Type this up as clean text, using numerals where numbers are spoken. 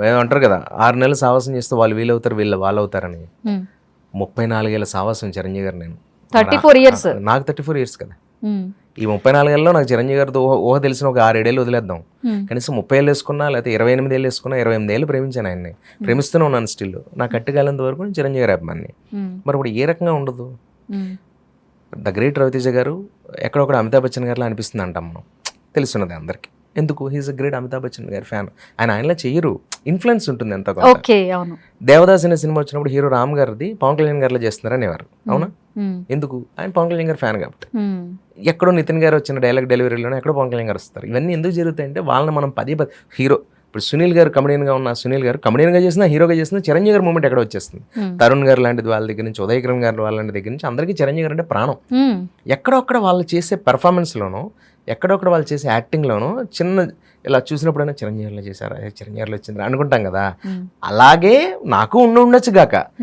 ఏమంటారు కదా 6 నెలలు సావాసం చేస్తే వాళ్ళు వీళ్ళవుతారు వాళ్ళు అవుతారని. 34 ఏళ్ళ సావాసం చిరంజీవి గారు నేను. 34 years. నాకు 34 years కదా. ఈ 34 ఏళ్ళలో నాకు చిరంజీవి గారితో ఊహ తెలిసిన ఒక 6-7 ఏళ్ళు వదిలేద్దాం. కనీసం 30 ఏళ్ళు వేసుకున్నా లేకపోతే 28 ఏళ్ళు వేసుకున్నా 28 ఏళ్ళు ప్రేమించాను ఆయన్ని. ప్రేమిస్తూనే ఉన్నాను స్టిల్. నా కట్టుకాలంత వరకు నేను చిరంజీవి గారి అభిమాని. మరి ఇప్పుడు ఏ రకంగా ఉండదు? ద గ్రేట్ రవితేజ గారు ఎక్కడొక్కడ అమితాబ్ బచ్చన్ గారిలా అనిపిస్తుంది అంటాం మనం, తెలుస్తున్నది అందరికీ. ఎందుకు? He is a great Amitabh Bachchan గారి ఫ్యాన్. ఆయనలా చెయ్యరు, ఇన్ఫ్లుయెన్స్ ఉంటుంది ఎంత. దేవదాస్ అనే సినిమా వచ్చినప్పుడు హీరో రామ్ గారిది పవన్ కళ్యాణ్ గారిలో చేస్తున్నారు అనేవారు, అవునా? ఎందుకు? ఆయన పవన్ కళ్యాణ్ గారి ఫ్యాన్ కాబట్టి. ఎక్కడో నితిన్ గారు వచ్చిన డైలాగ్ డెలివరీలోనే ఎక్కడో పవన్ కళ్యాణ్ గారు వస్తారు. ఇవన్నీ ఎందుకు జరుగుతాయంటే వాళ్ళని మనం హీరో ఇప్పుడు సునీల్ గారు కమెడియన్గా ఉన్న సునీల్ గారు కమెడియన్గా చేసినా హీరోగా చేసినా చిరంజీవి గారి మూమెంట్ ఎక్కడ వచ్చేస్తుంది. తరుణ్ గారు లాంటిది వాళ్ళ దగ్గర నుంచి, ఉదయ్ కిరణ్ గారు వాళ్ళ దగ్గర నుంచి అందరికీ చిరంజీవి గారు అంటే ప్రాణం. ఎక్కడొక్కడ వాళ్ళు చేసే పెర్ఫార్మెన్స్లోనో ఎక్కడొక్కడ వాళ్ళు చేసే యాక్టింగ్లోనో చిన్న ఇలా చూసినప్పుడైనా చిరంజీవిలో చేశారా, చిరంజీవిలో వచ్చింది అనుకుంటాం కదా. అలాగే నాకు ఉండొచ్చు గాక